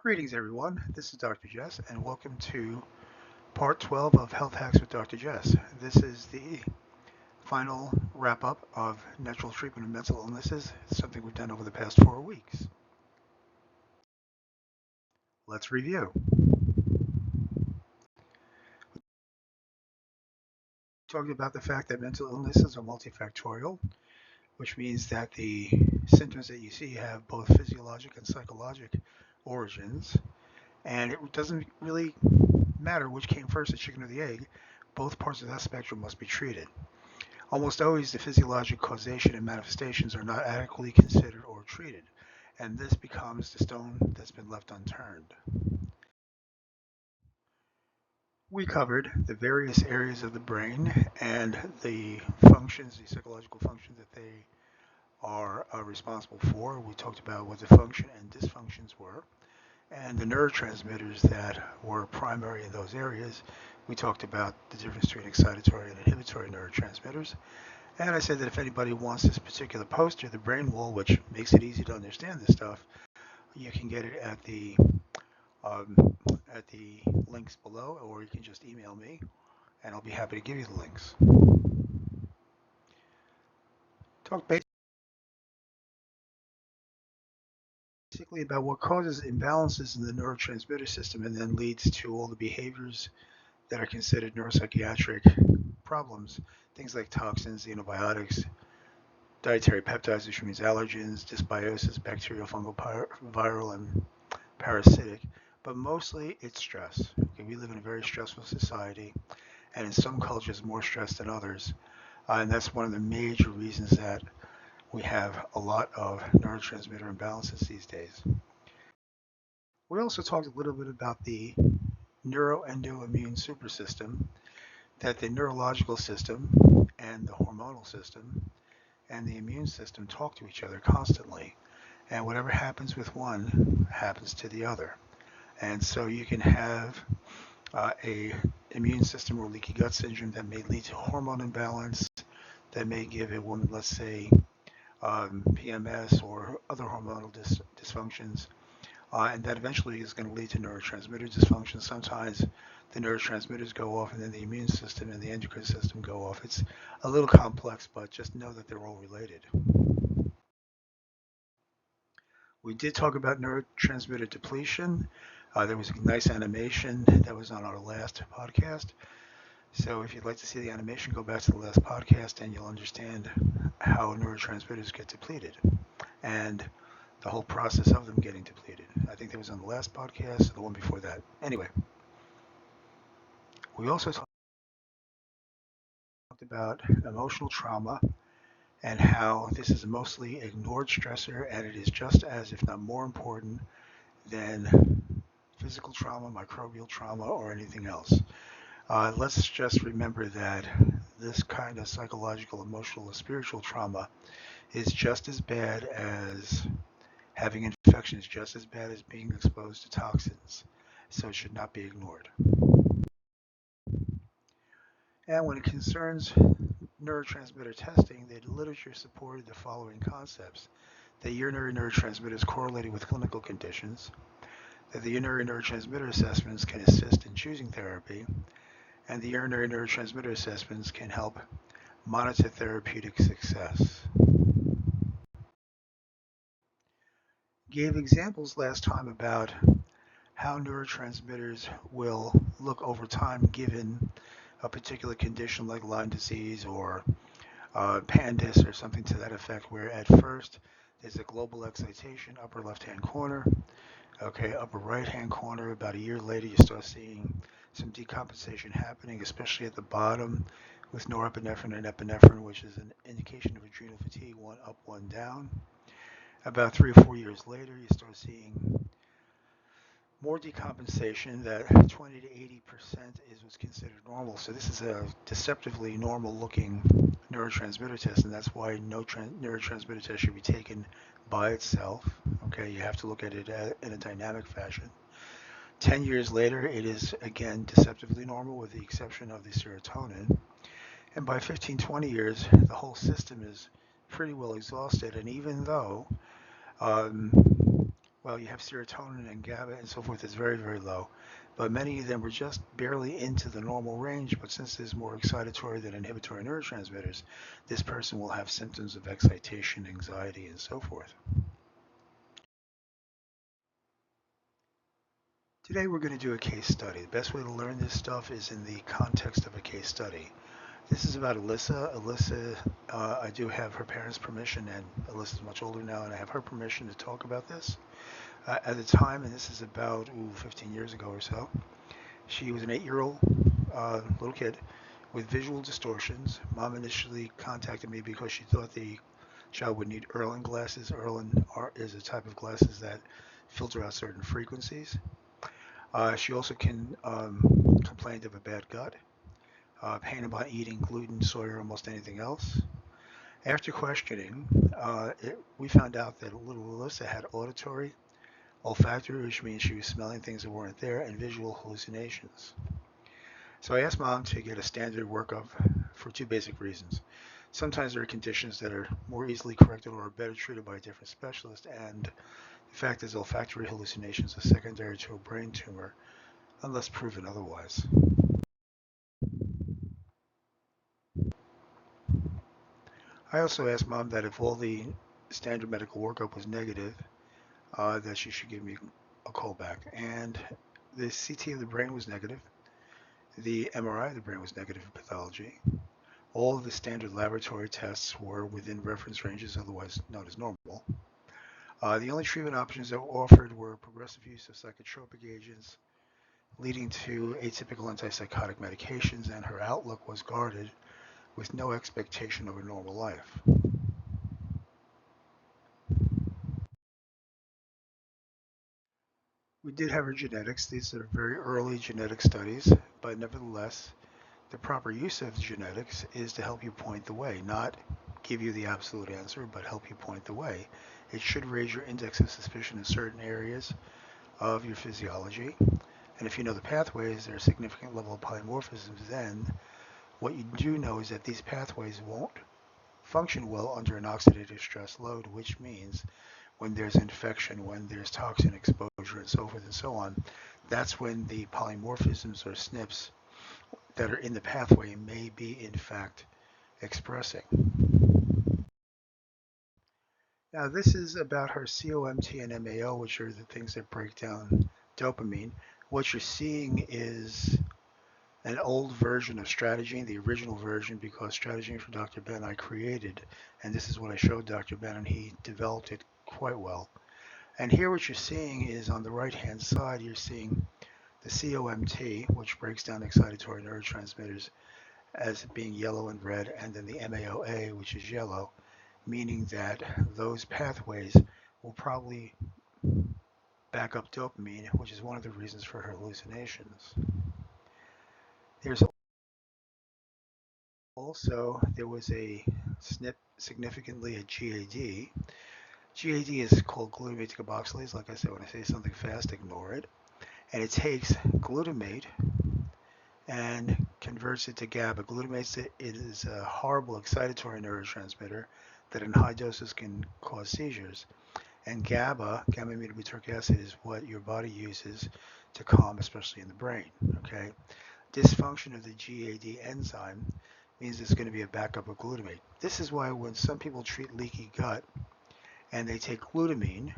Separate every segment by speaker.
Speaker 1: Greetings, everyone. This is Dr. Jess, and welcome to part 12 of Health Hacks with Dr. Jess. This is the final wrap up of natural treatment of mental illnesses. It's something we've done over the past 4 weeks. Let's review. We talked about the fact that mental illnesses are multifactorial, which means that the symptoms that you see have both physiologic and psychologic origins, and it doesn't really matter which came first, the chicken or the egg. Both parts of that spectrum must be treated. Almost always the physiologic causation and manifestations are not adequately considered or treated, and this becomes the stone that's been left unturned. We covered the various areas of the brain and the functions, the psychological functions that they are responsible for. We talked about what the function and dysfunctions were, and the neurotransmitters that were primary in those areas. We talked about the difference between excitatory and inhibitory neurotransmitters. And I said that if anybody wants this particular poster, the brain wall, which makes it easy to understand this stuff, you can get it um, at the links below, or you can just email me, and I'll be happy to give you the links. Talk basically about what causes imbalances in the neurotransmitter system and then leads to all the behaviors that are considered neuropsychiatric problems, things like toxins, xenobiotics, dietary peptides, which means allergens, dysbiosis, bacterial, fungal, viral, and parasitic, but mostly it's stress. Okay, we live in a very stressful society, and in some cultures more stress than others, and that's one of the major reasons that we have a lot of neurotransmitter imbalances these days. We also talked a little bit about the neuroendoimmune supersystem, that the neurological system and the hormonal system and the immune system talk to each other constantly, and whatever happens with one happens to the other. And so you can have a immune system or leaky gut syndrome that may lead to hormone imbalance, that may give a woman, let's say, PMS or other hormonal dysfunctions, and that eventually is going to lead to neurotransmitter dysfunction. Sometimes the neurotransmitters go off and then the immune system and the endocrine system go off. It's a little complex, but just know that they're all related. We did talk about neurotransmitter depletion. There was a nice animation that was on our last podcast. So if you'd like to see the animation, go back to the last podcast and you'll understand how neurotransmitters get depleted and the whole process of them getting depleted. I think that was on the last podcast, or the one before that. Anyway, we also talked about emotional trauma and how this is a mostly ignored stressor, and it is just as, if not more important than physical trauma, microbial trauma, or anything else. Let's just remember that this kind of psychological, emotional, or spiritual trauma is just as bad as having infections, just as bad as being exposed to toxins. So it should not be ignored. And when it concerns neurotransmitter testing, the literature supported the following concepts: that urinary neurotransmitters correlated with clinical conditions, that the urinary neurotransmitter assessments can assist in choosing therapy, and the urinary neurotransmitter assessments can help monitor therapeutic success. Gave examples last time about how neurotransmitters will look over time given a particular condition like Lyme disease or PANDAS or something to that effect, where at first there's a global excitation, upper left-hand corner, okay, upper right-hand corner. About a year later, you start seeing some decompensation happening, especially at the bottom with norepinephrine and epinephrine, which is an indication of adrenal fatigue, one up, one down. About 3 or 4 years later, you start seeing more decompensation. That 20 to 80% is what's considered normal. So this is a deceptively normal looking neurotransmitter test, and that's why no neurotransmitter test should be taken by itself. Okay, you have to look at it in a dynamic fashion. 10 years later, it is again deceptively normal with the exception of the serotonin. And by 15, 20 years, the whole system is pretty well exhausted. And even though Well, you have serotonin and GABA and so forth is very, very low. But many of them were just barely into the normal range. But since there's more excitatory than inhibitory neurotransmitters, this person will have symptoms of excitation, anxiety, and so forth. Today we're going to do a case study. The best way to learn this stuff is in the context of a case study. This is about Alyssa. Alyssa, I do have her parents' permission, and Alyssa's much older now, and I have her permission to talk about this. At the time, and this is about 15 years ago or so, she was an 8-year-old little kid with visual distortions. Mom initially contacted me because she thought the child would need Erlen glasses. Erlen is a type of glasses that filter out certain frequencies. She also complained of a bad gut, pain about eating gluten, soy, or almost anything else. After questioning, we found out that little Alyssa had auditory, olfactory, which means she was smelling things that weren't there, and visual hallucinations. So I asked Mom to get a standard workup for two basic reasons. Sometimes there are conditions that are more easily corrected or are better treated by a different specialist, and the fact is olfactory hallucinations are secondary to a brain tumor unless proven otherwise. I also asked Mom that if all the standard medical workup was negative, that she should give me a call back. And the CT of the brain was negative. The MRI of the brain was negative for pathology. All of the standard laboratory tests were within reference ranges, otherwise known as normal. The only treatment options that were offered were progressive use of psychotropic agents, leading to atypical antipsychotic medications, and her outlook was guarded with no expectation of a normal life. We did have her genetics. These are very early genetic studies, but nevertheless, the proper use of genetics is to help you point the way, not give you the absolute answer, but help you point the way. It should raise your index of suspicion in certain areas of your physiology. And if you know the pathways, there are significant level of polymorphisms, then what you do know is that these pathways won't function well under an oxidative stress load, which means when there's infection, when there's toxin exposure, and so forth and so on, that's when the polymorphisms or SNPs that are in the pathway may be in fact expressing. Now this is about her COMT and MAO, which are the things that break down dopamine. What you're seeing is an old version of Stratagene, the original version, because Stratagene for Dr. Ben I created, and this is what I showed Dr. Ben, and he developed it quite well. And here what you're seeing is on the right-hand side, you're seeing the COMT, which breaks down excitatory neurotransmitters, as being yellow and red, and then the MAOA, which is yellow, meaning that those pathways will probably back up dopamine, which is one of the reasons for her hallucinations. There's also, there was a SNP, significantly a GAD. GAD is called glutamate carboxylase. Like I said, when I say something fast, ignore it. And it takes glutamate and converts it to GABA. Glutamate is a horrible excitatory neurotransmitter that in high doses can cause seizures. And GABA, gamma-aminobutyric acid, is what your body uses to calm, especially in the brain. Okay, dysfunction of the GAD enzyme means there's going to be a backup of glutamate. This is why when some people treat leaky gut and they take glutamine,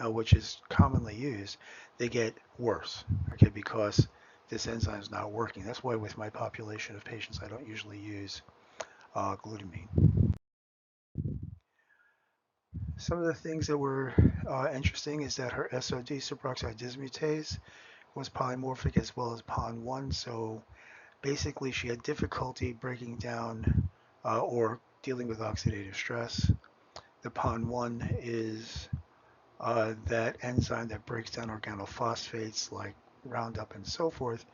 Speaker 1: which is commonly used, they get worse. Okay, because this enzyme is not working. That's why with my population of patients, I don't usually use glutamine. Some of the things that were interesting is that her SOD, superoxide dismutase, was polymorphic as well as PON1. So basically, she had difficulty breaking down or dealing with oxidative stress. The PON1 is that enzyme that breaks down organophosphates like Roundup and so forth.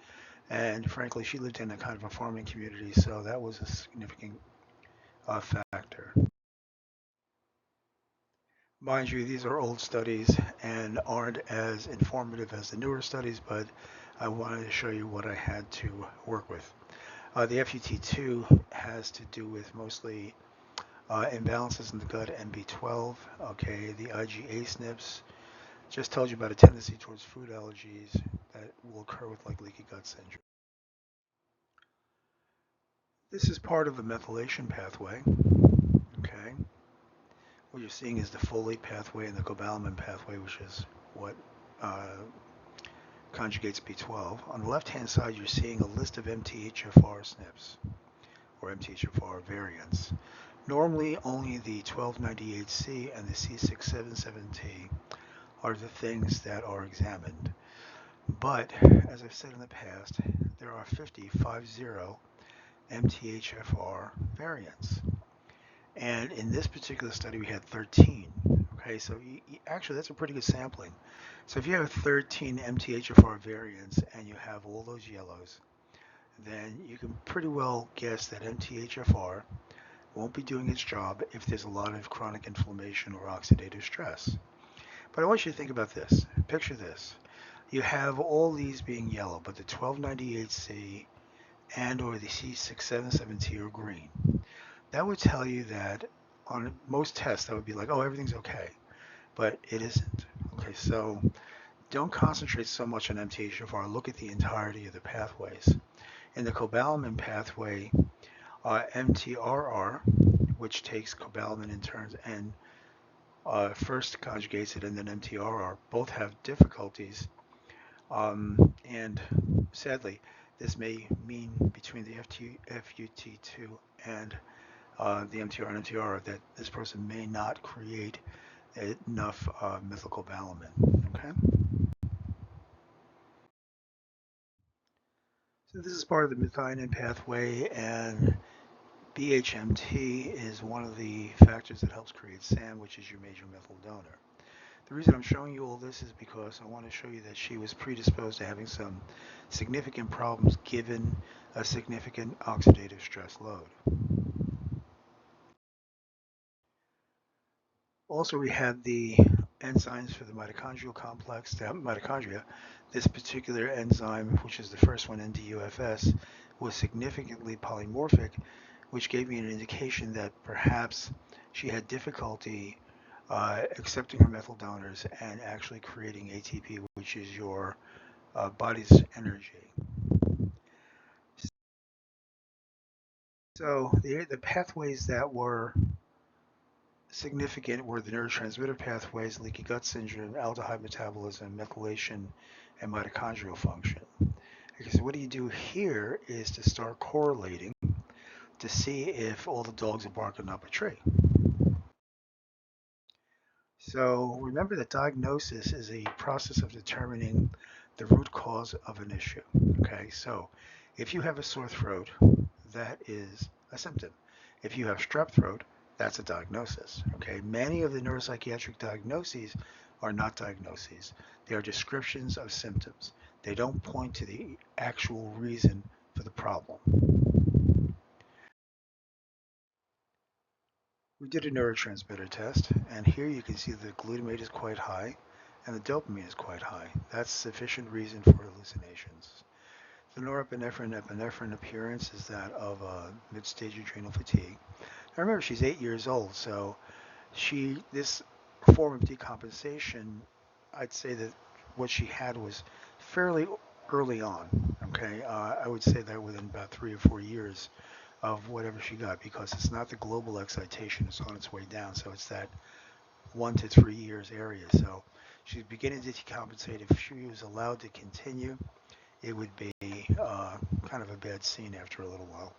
Speaker 1: And frankly, she lived in a kind of a farming community, so that was a significant factor. Mind you, these are old studies and aren't as informative as the newer studies, but I wanted to show you what I had to work with. The FUT2 has to do with mostly imbalances in the gut and B12. Okay, the IgA SNPs Just told you about a tendency towards food allergies that will occur with like leaky gut syndrome. This is part of a methylation pathway. Okay, what you're seeing is the folate pathway and the cobalamin pathway, which is what uh, conjugates B12. On the left-hand side, you're seeing a list of MTHFR SNPs or MTHFR variants. Normally, only the 1298C and the C677T are the things that are examined. But, as I've said in the past, there are 50 MTHFR variants. And in this particular study, we had 13. Okay, so actually that's a pretty good sampling. So if you have 13 MTHFR variants and you have all those yellows, then you can pretty well guess that MTHFR won't be doing its job if there's a lot of chronic inflammation or oxidative stress. But I want you to think about this. Picture this. You have all these being yellow, but the 1298C and or the C677T are green. That would tell you that on most tests, that would be like, oh, everything's okay. But it isn't. Okay, so don't concentrate so much on MTHFR. Look at the entirety of the pathways. In the cobalamin pathway, MTRR, which takes cobalamin in turns and first conjugates it, and then MTRR, both have difficulties. And sadly, this may mean between the FUT2 and the MTR and MTR that this person may not create enough methylcobalamin. Okay, so this is part of the methionine pathway, and BHMT is one of the factors that helps create SAM, which is your major methyl donor. The reason I'm showing you all this is because I want to show you that she was predisposed to having some significant problems given a significant oxidative stress load. Also, we had the enzymes for the mitochondrial complex, the mitochondria. This particular enzyme, which is the first one, NDUFS, was significantly polymorphic, which gave me an indication that perhaps she had difficulty accepting her methyl donors and actually creating ATP, which is your body's energy. So the pathways that were significant were the neurotransmitter pathways, leaky gut syndrome, aldehyde metabolism, methylation, and mitochondrial function. Okay, so what do you do here is to start correlating to see if all the dogs are barking up a tree. So remember that diagnosis is a process of determining the root cause of an issue. Okay, so if you have a sore throat, that is a symptom. If you have strep throat, that's a diagnosis. Okay, many of the neuropsychiatric diagnoses are not diagnoses. They are descriptions of symptoms. They don't point to the actual reason for the problem. We did a neurotransmitter test, and here you can see the glutamate is quite high and the dopamine is quite high. That's sufficient reason for hallucinations. The norepinephrine epinephrine appearance is that of mid-stage adrenal fatigue. Now remember, she's 8 years old, so this form of decompensation, I'd say that what she had was fairly early on. Okay, I would say that within about 3 or 4 years of whatever she got, because it's not the global excitation, it's on its way down, so it's that 1 to 3 years area. So she's beginning to decompensate. If she was allowed to continue, it would be kind of a bad scene after a little while.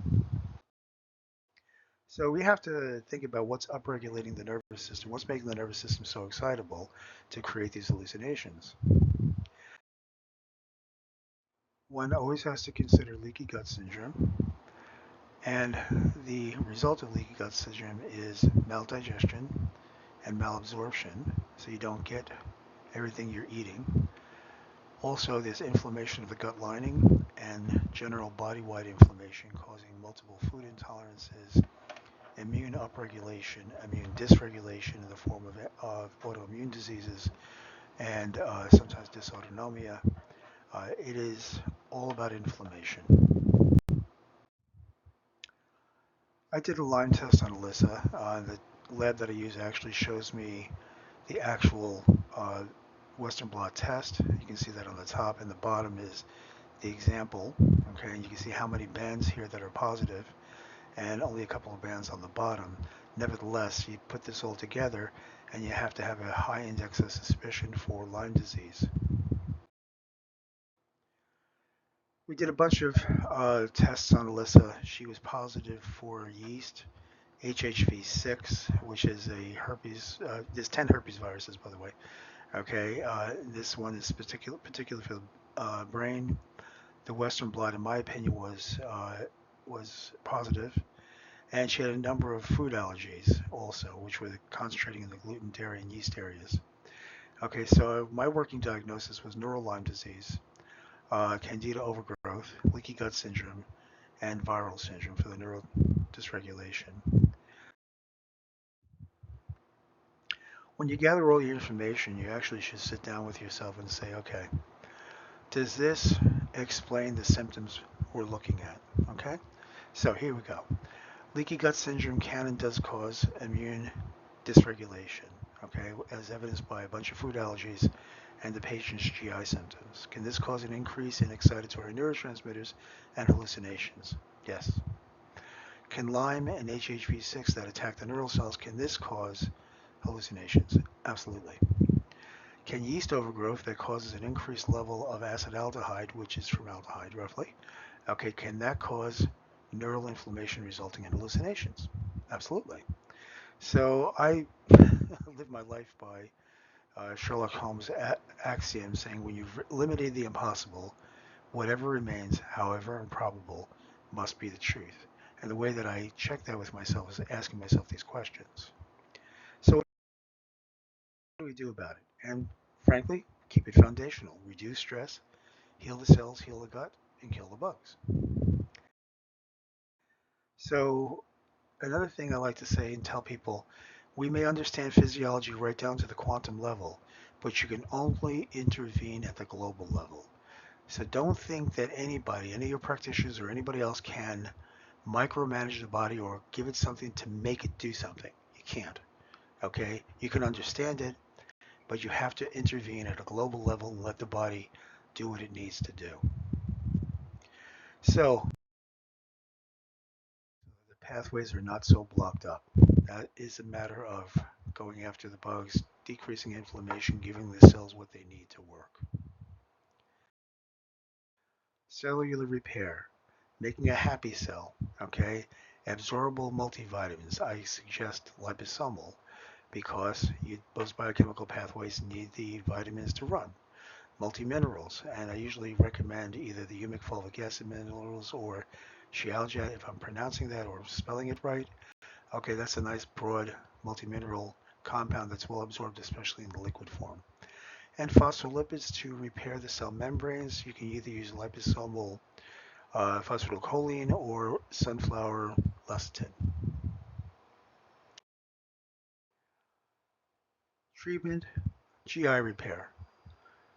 Speaker 1: So we have to think about what's upregulating the nervous system, what's making the nervous system so excitable to create these hallucinations. One always has to consider leaky gut syndrome, and the result of leaky gut syndrome is maldigestion and malabsorption, so you don't get everything you're eating. Also, there's inflammation of the gut lining and general body-wide inflammation causing multiple food intolerances, immune upregulation, immune dysregulation in the form of autoimmune diseases, and sometimes dysautonomia. It is all about inflammation. I did a Lyme test on Alyssa. The lab that I use actually shows me the actual Western blot test. You can see that on the top, and the bottom is the example. Okay, and you can see how many bands here that are positive, and only a couple of bands on the bottom. Nevertheless, you put this all together, and you have to have a high index of suspicion for Lyme disease. We did a bunch of tests on Alyssa. She was positive for yeast, HHV6, which is a herpes. There's 10 herpes viruses, by the way. Okay, this one is particular for the brain. The Western blot, in my opinion, was positive, and she had a number of food allergies also, which were concentrating in the gluten, dairy, and yeast areas. Okay, so my working diagnosis was neural Lyme disease, candida overgrowth, leaky gut syndrome, and viral syndrome for the neural dysregulation. When you gather all your information, you actually should sit down with yourself and say, okay, does this explain the symptoms we're looking at? Okay, so here we go. Leaky gut syndrome can and does cause immune dysregulation, okay, as evidenced by a bunch of food allergies and the patient's GI symptoms. Can this cause an increase in excitatory neurotransmitters and hallucinations? Yes. Can Lyme and HHV6 that attack the neural cells, can this cause hallucinations? Absolutely. Can yeast overgrowth that causes an increased level of acetaldehyde, which is formaldehyde roughly, okay, can that cause neural inflammation resulting in hallucinations? Absolutely. So I live my life by Sherlock Holmes' axiom saying when you've eliminated the impossible, whatever remains, however improbable, must be the truth. And the way that I check that with myself is asking myself these questions. So what do we do about it? And frankly, keep it foundational. Reduce stress, heal the cells, heal the gut, and kill the bugs. So another thing I like to say and tell people, we may understand physiology right down to the quantum level, but you can only intervene at the global level. So don't think that anybody, any of your practitioners or anybody else can micromanage the body or give it something to make it do something. You can't. Okay? You can understand it, but you have to intervene at a global level and let the body do what it needs to do. So the pathways are not so blocked up. That is a matter of going after the bugs, decreasing inflammation, giving the cells what they need to work. Cellular repair, making a happy cell, okay? Absorbable multivitamins. I suggest liposomal because those biochemical pathways need the vitamins to run. Multiminerals, and I usually recommend either the humic fulvic acid minerals or Shialja, if I'm pronouncing that or spelling it right. Okay, that's a nice broad multimineral compound that's well absorbed, especially in the liquid form. And phospholipids to repair the cell membranes. You can either use liposomal phosphatidylcholine or sunflower lecithin. Treatment, GI repair.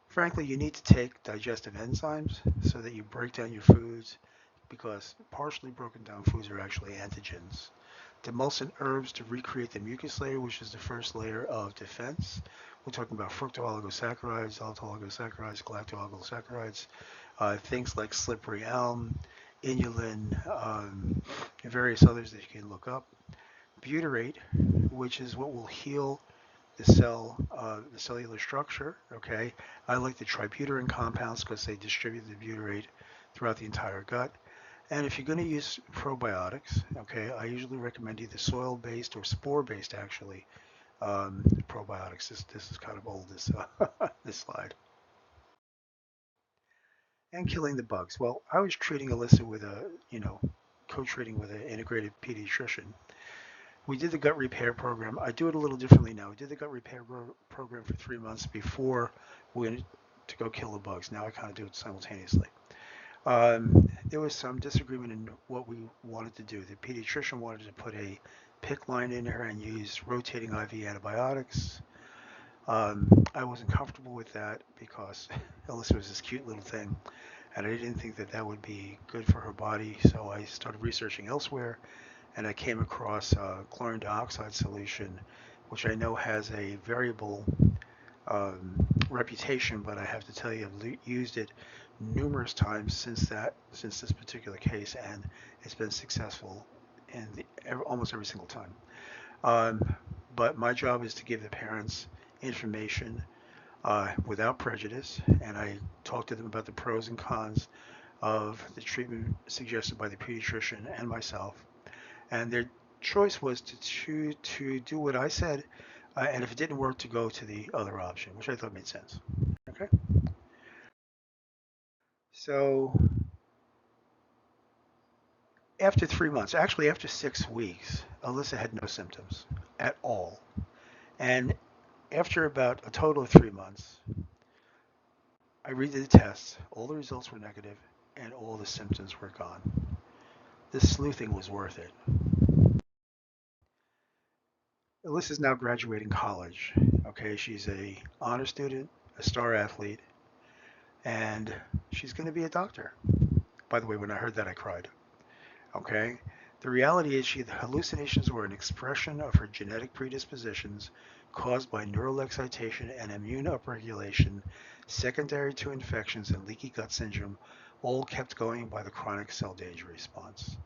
Speaker 1: Frankly, you need to take digestive enzymes so that you break down your foods because partially broken down foods are actually antigens. Demulcent herbs to recreate the mucus layer, which is the first layer of defense. We're talking about fructooligosaccharides, alto-oligosaccharides, galacto-oligosaccharides, things like slippery elm, inulin, and various others that you can look up. Butyrate, which is what will heal the cell, the cellular structure. Okay, I like the tributyrate compounds because they distribute the butyrate throughout the entire gut. And if you're going to use probiotics, okay, I usually recommend either soil-based or spore-based, actually, probiotics. This is kind of old, this slide. And killing the bugs. Well, I was treating Alyssa with co-treating with an integrated pediatrician. We did the gut repair program. I do it a little differently now. We did the gut repair program for 3 months before we went to go kill the bugs. Now I kind of do it simultaneously. There was some disagreement in what we wanted to do. The pediatrician wanted to put a PICC line in her and use rotating IV antibiotics. I wasn't comfortable with that because Alyssa was this cute little thing, and I didn't think that that would be good for her body. So I started researching elsewhere, and I came across chlorine dioxide solution, which I know has a variable reputation, but I have to tell you, I've used it numerous times since this particular case, and it's been successful in almost every single time. Um, but my job is to give the parents information without prejudice, and I talk to them about the pros and cons of the treatment suggested by the pediatrician and myself. And their choice was to choose to do what I said, and if it didn't work, to go to the other option, which I thought made sense. Okay. So after 3 months, actually after 6 weeks, Alyssa had no symptoms at all. And after about a total of 3 months, I redid the tests. All the results were negative, and all the symptoms were gone. This sleuthing was worth it. Alyssa's now graduating college. Okay, she's a honor student, a star athlete, and she's going to be a doctor. By the way, when I heard that, I cried. Okay? The reality is the hallucinations were an expression of her genetic predispositions caused by neural excitation and immune upregulation, secondary to infections and leaky gut syndrome, all kept going by the chronic cell danger response.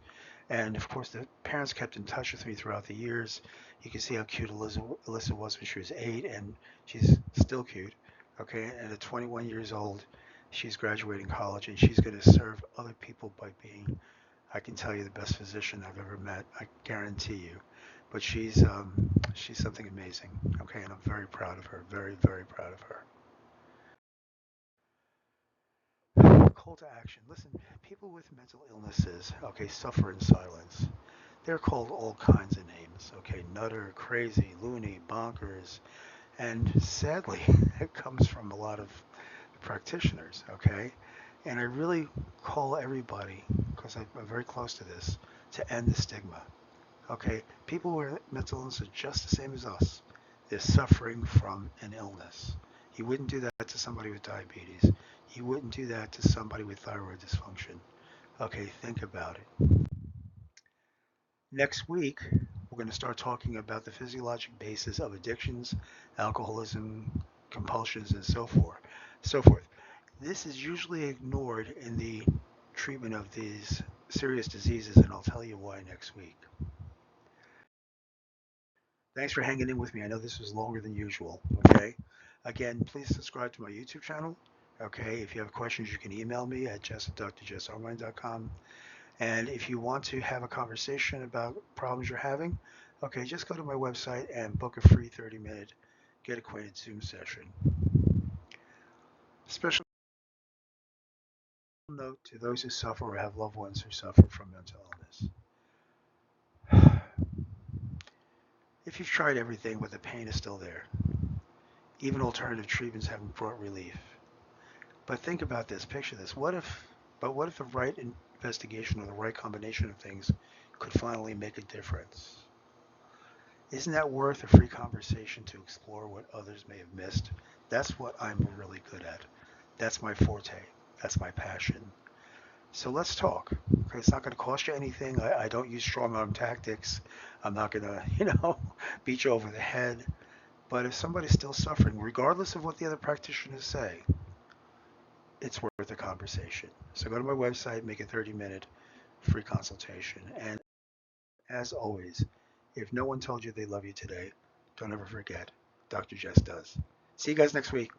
Speaker 1: And of course, the parents kept in touch with me throughout the years. You can see how cute Alyssa was when she was 8, and she's still cute. Okay, and at 21 years old, she's graduating college, and she's going to serve other people by being, I can tell you, the best physician I've ever met. I guarantee you. But she's something amazing. Okay, and I'm very proud of her. Very, very proud of her. Call to action. Listen, people with mental illnesses, okay, suffer in silence. They're called all kinds of names, okay, nutter, crazy, loony, bonkers, and sadly, it comes from a lot of practitioners, okay? And I really call everybody, because I'm very close to this, to end the stigma, okay? People with mental illness are just the same as us. They're suffering from an illness. You wouldn't do that to somebody with diabetes. You wouldn't do that to somebody with thyroid dysfunction. Okay, think about it. Next week, we're going to start talking about the physiologic basis of addictions, alcoholism, compulsions, and so forth. So forth. This is usually ignored in the treatment of these serious diseases, and I'll tell you why next week. Thanks for hanging in with me. I know this was longer than usual. Okay. Again, please subscribe to my YouTube channel. Okay. If you have questions, you can email me at jess@drjessonline.com. And if you want to have a conversation about problems you're having, okay, just go to my website and book a free 30-minute get acquainted Zoom session. Special note to those who suffer or have loved ones who suffer from mental illness. If you've tried everything but the pain is still there, even alternative treatments haven't brought relief. But think about this, picture this. What if the right investigation or the right combination of things could finally make a difference? Isn't that worth a free conversation to explore what others may have missed? That's what I'm really good at. That's my forte. That's my passion. So let's talk. Okay, it's not going to cost you anything. I don't use strong arm tactics. I'm not going to, beat you over the head. But if somebody's still suffering, regardless of what the other practitioners say, it's worth a conversation. So go to my website, make a 30-minute free consultation. And as always, if no one told you they love you today, don't ever forget. Dr. Jess does. See you guys next week.